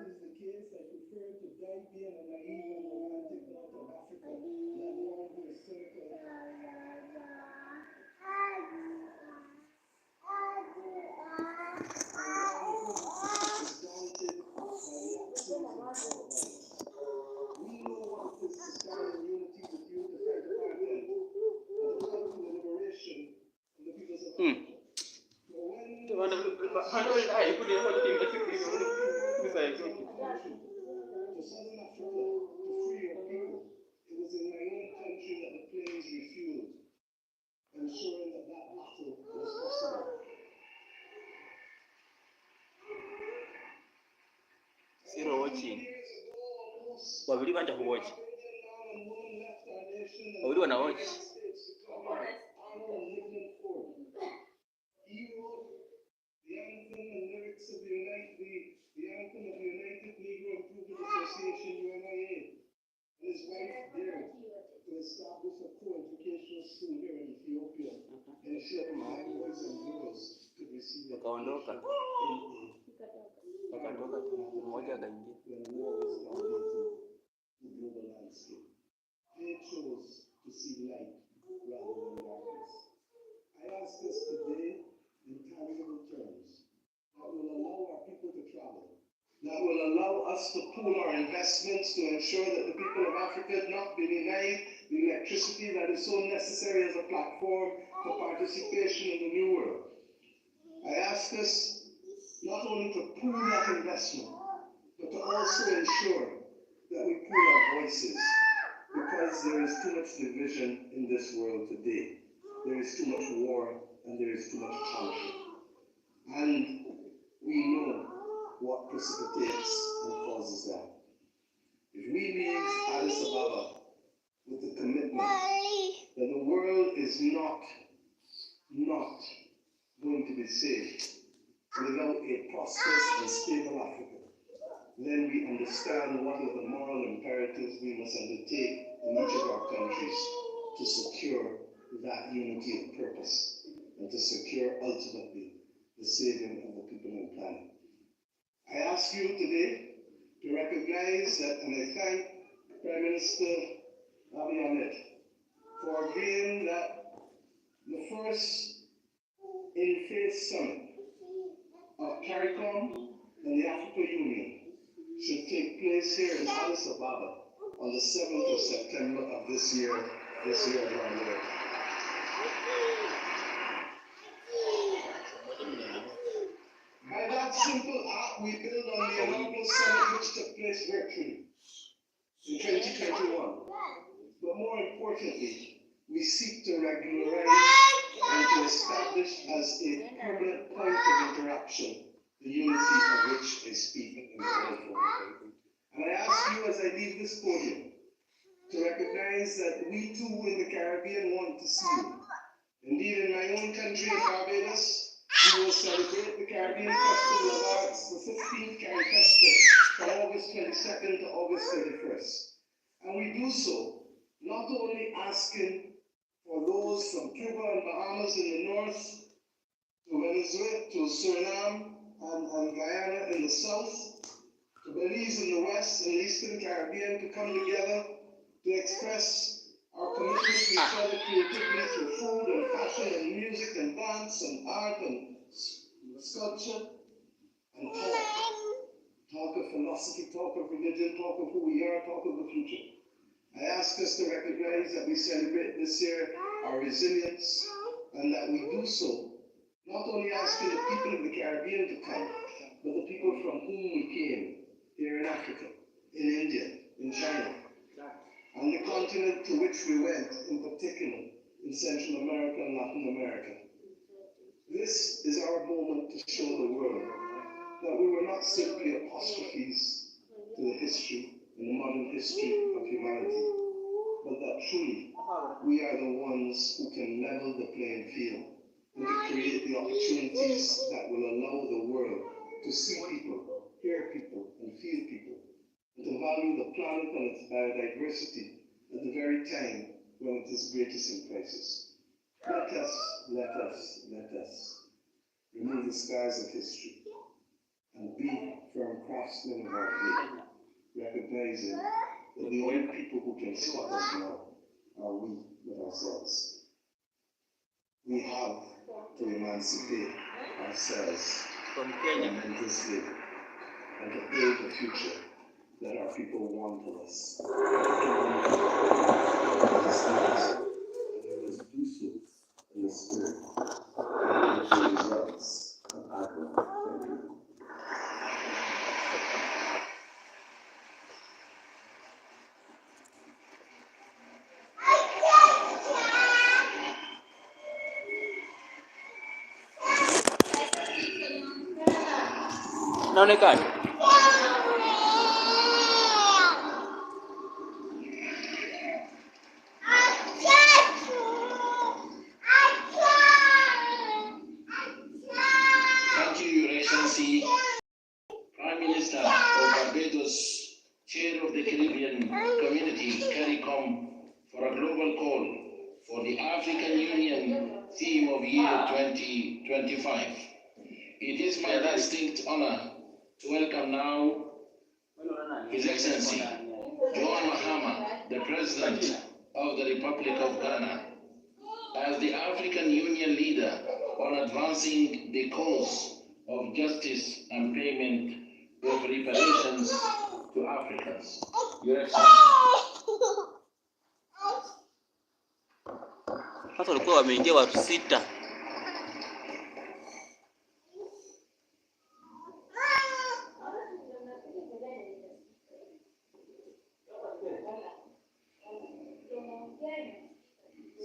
is the case, I prefer to die being a naive and romantic north of Africa than one who is cynical. Wabili banja kuwatch. Wabili wana watch. The anthem and lyrics of the anthem of the United Negro Improvement Association (UNIA) and his wife dared to establish a co-educational school here in Ethiopia and ensure that black boys and girls could receive education. When war was dominating the global landscape, they chose to see light rather than darkness. I ask us today in tangible terms that will allow our people to travel, that will allow us to pool our investments to ensure that the people of Africa not be denied the electricity that is so necessary as a platform for participation in the new world. I ask us not only to pool that investment, but to also ensure that we pool our voices, because there is too much division in this world today. There is too much war and there is too much conflict. And we know what precipitates and causes that. If we leave Addis Ababa with the commitment that the world is not going to be saved without a prosperous and stable Africa, then we understand what are the moral imperatives we must undertake in each of our countries to secure that unity of purpose and to secure ultimately the saving of the people and planet. I ask you today to recognize that, and I thank Prime Minister Abiy Ahmed for agreeing that the first in-phase summit of CARICOM and the African Union should take place here in Addis Ababa on the 7th of September of this year around there. By that simple act, we build on the inaugural summit which took place virtually in 2021. But more importantly, we seek to regularize and to establish as a permanent point of interaction the unity of which I speak and call for. And I ask you as I leave this podium to recognize that we too in the Caribbean want to see you. Indeed, in my own country of Barbados, we will celebrate the Caribbean Festival of Arts, the 15th CariFesta, from August 22nd to August 31st. And we do so not only asking for those from Cuba and Bahamas in the north, to Venezuela, to Suriname and Guyana in the south, to Belize in the west and the eastern Caribbean to come together to express our commitment to each other creatively through food and fashion and music and dance and art and sculpture and talk of philosophy, talk of religion, talk of who we are, talk of the future. I ask us to recognize that we celebrate this year our resilience and that we do so not only asking the people of the Caribbean to come, but the people from whom we came here in Africa, in India, in China, and the continent to which we went, in particular in Central America and Latin America. This is our moment to show the world that we were not simply apostrophes to the history and the modern history of humanity, but that truly we are the ones who can level the playing field and to create the opportunities that will allow the world to see people, hear people, and feel people, and to value the planet and its biodiversity at the very time when it is greatest in crisis. Let us remove the scars of history and be firm craftsmen craftsmen of our day, recognizing that the only people who can stop us now are we ourselves. We have to emancipate ourselves from from Kenya. mental slavery and to build the future that our people want of us. And we must do so in the spirit of the results of Agro. Thank you. Naonekana Thank you, Your Excellency, Prime Minister of Barbados, Chair of the Caribbean Community, CARICOM, for a global call for the African Union theme of year 2025. It is my distinct honor to welcome now His Excellency John Mahama, the President of the Republic of Ghana, as the African Union leader on advancing the cause of justice and payment of reparations to Africans. Your Excellency. sasa walikuwa wameingia watu 6.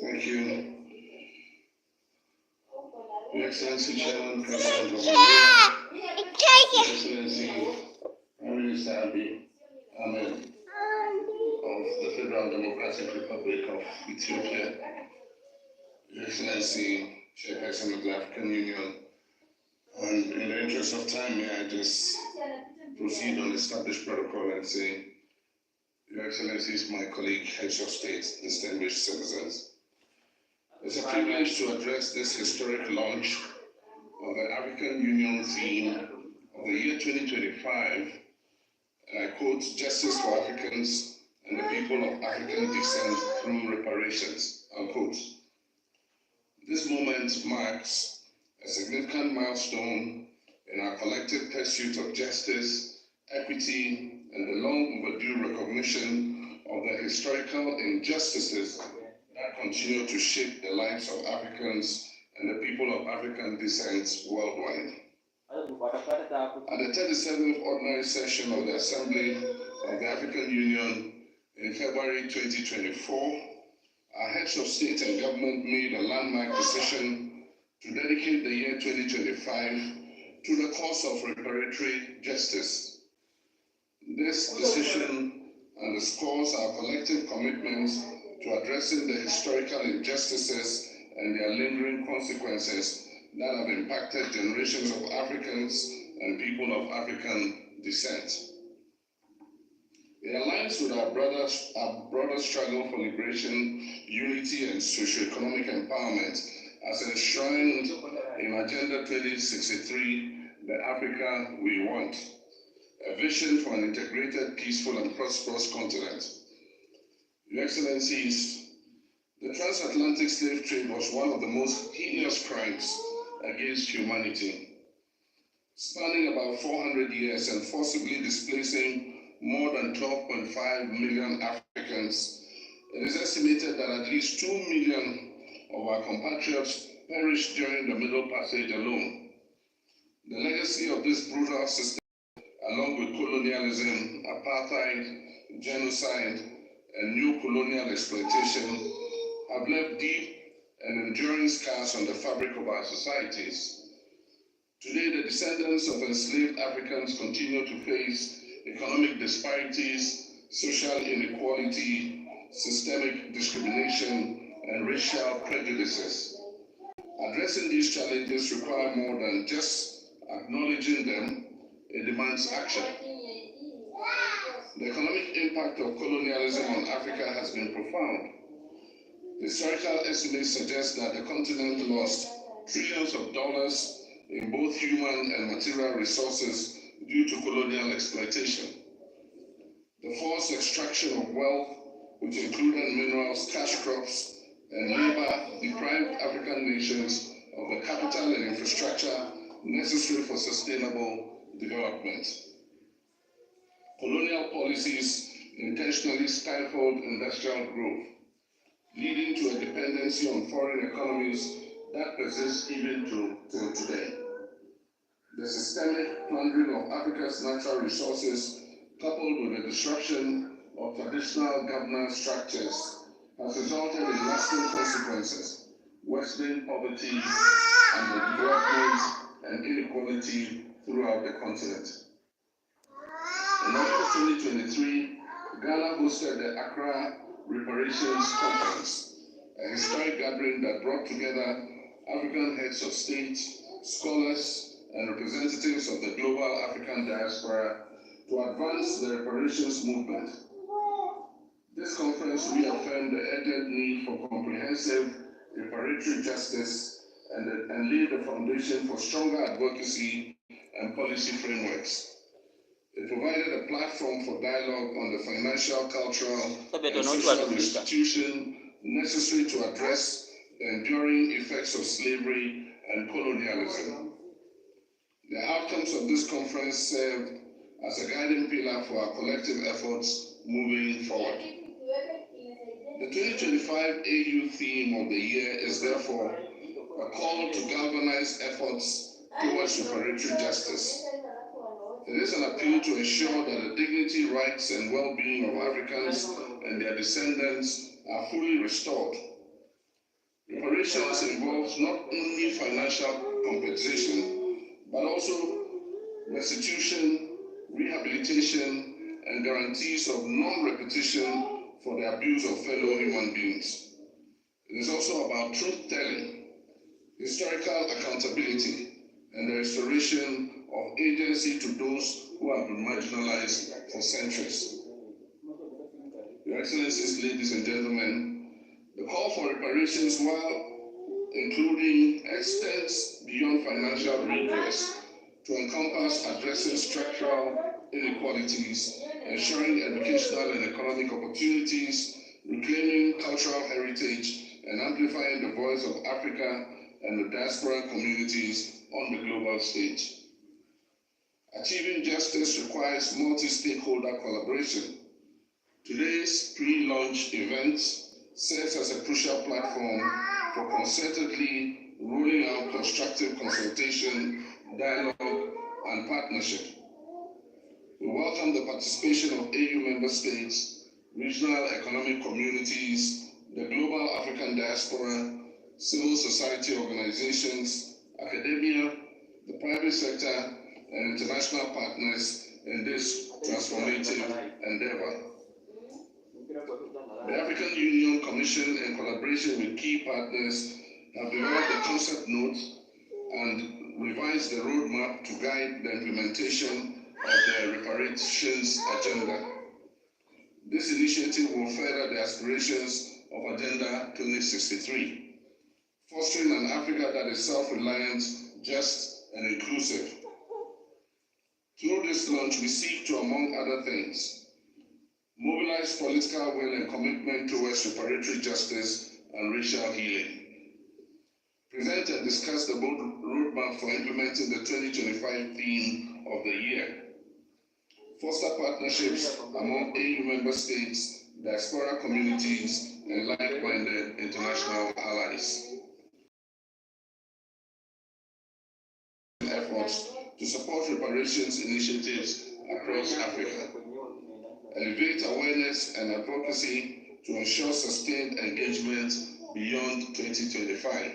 Thank you. Your Excellency, Chairman, President of Your Excellency, Prime Minister Abiy Ahmed of the Federal Democratic Republic of Ethiopia, Your Excellency, Chairperson of the African Union, and in the interest of time, may I just proceed on established protocol and say, Your Excellencies, my colleague, heads of state, distinguished citizens. It's a privilege to address this historic launch of the African Union theme of the year 2025, and I quote, Justice for Africans and the people of African descent through reparations, unquote. This moment marks a significant milestone in our collective pursuit of justice, equity, and the long overdue recognition of the historical injustices that continue to shape the lives of Africans and the people of African descent worldwide. At the 37th Ordinary Session of the Assembly of the African Union in February 2024, our heads of state and government made a landmark decision to dedicate the year 2025 to the cause of reparatory justice. This decision underscores our collective commitment to addressing the historical injustices and their lingering consequences that have impacted generations of Africans and people of African descent. It aligns with our broader struggle for liberation, unity, and socio-economic empowerment as enshrined in Agenda 2063, the Africa we want, a vision for an integrated, peaceful, and prosperous continent. Your Excellencies, the transatlantic slave trade was one of the most heinous crimes against humanity, spanning about 400 years and forcibly displacing more than 12.5 million Africans. It is estimated that at least 2 million of our compatriots perished during the Middle Passage alone. The legacy of this brutal system, along with colonialism, apartheid, genocide, and new colonial exploitation, have left deep and enduring scars on the fabric of our societies. Today, the descendants of enslaved Africans continue to face economic disparities, social inequality, systemic discrimination, and racial prejudices. Addressing these challenges require more than just acknowledging them. It demands action. The economic impact of colonialism on Africa has been profound. Historical estimates suggest that the continent lost trillions of dollars in both human and material resources due to colonial exploitation. The forced extraction of wealth, which included minerals, cash crops, and labor, deprived African nations of the capital and infrastructure necessary for sustainable development. Colonial policies intentionally stifled industrial growth, leading to a dependency on foreign economies that persists even till today. The systemic plundering of Africa's natural resources, coupled with the disruption of traditional governance structures, has resulted in lasting consequences, worsening poverty and the development and inequality throughout the continent. In August 2023, Ghana hosted the Accra Reparations Conference, a historic gathering that brought together African heads of state, scholars, and representatives of the global African diaspora to advance the reparations movement. This conference reaffirmed the urgent need for comprehensive reparatory justice and laid the foundation for stronger advocacy and policy frameworks. It provided a platform for dialogue on the financial, cultural, and social restitution necessary to address the enduring effects of slavery and colonialism. The outcomes of this conference served as a guiding pillar for our collective efforts moving forward. The 2025 AU theme of the year is therefore a call to galvanize efforts towards reparatory justice. It is an appeal to ensure that the dignity, rights, and well-being of Africans and their descendants are fully restored. Reparations involves not only financial compensation, but also restitution, rehabilitation, and guarantees of non-repetition for the abuse of fellow human beings. It is also about truth-telling, historical accountability, and the restoration of agency to those who have been marginalized for centuries. Your Excellencies, ladies and gentlemen, the call for reparations, while including extends beyond financial redress to encompass addressing structural inequalities, ensuring educational and economic opportunities, reclaiming cultural heritage, and amplifying the voice of Africa and the diaspora communities on the global stage. Achieving justice requires multi-stakeholder collaboration. Today's pre-launch event serves as a crucial platform for concertedly rolling out constructive consultation, dialogue, and partnership. We welcome the participation of AU member states, regional economic communities, the global African diaspora, civil society organizations, academia, the private sector, and international partners in this transformative endeavor. The African Union Commission, in collaboration with key partners, have developed a concept note and revised the roadmap to guide the implementation of the reparations agenda. This initiative will further the aspirations of Agenda 2063, fostering an Africa that is self-reliant, just, and inclusive. Through this launch, we seek to, among other things, mobilize political will and commitment towards reparatory justice and racial healing, present and discuss the roadmap for implementing the 2025 theme of the year, foster partnerships among AU member states, diaspora communities, and like-minded international allies. Efforts to support reparations initiatives across Africa, elevate awareness and advocacy to ensure sustained engagement beyond 2025,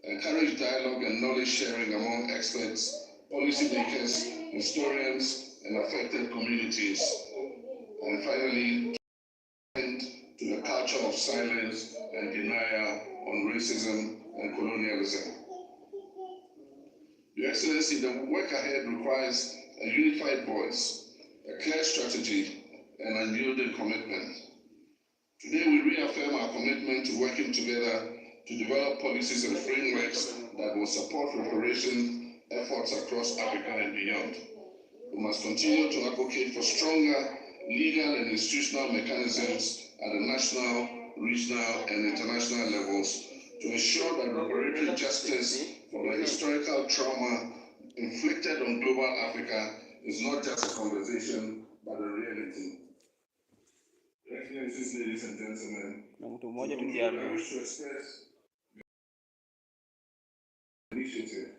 encourage dialogue and knowledge sharing among experts, policymakers, historians, and affected communities, and finally, end to the culture of silence and denial on racism and colonialism. Your Excellency, the work ahead requires a unified voice, a clear strategy, and unyielding commitment. Today, we reaffirm our commitment to working together to develop policies and frameworks that will support reparation efforts across Africa and beyond. We must continue to advocate for stronger legal and institutional mechanisms at the national, regional, and international levels to ensure that reparatory justice for the historical trauma inflicted on global Africa is not just a conversation, but a reality. Excellencies, ladies and gentlemen, I wish to express initiative.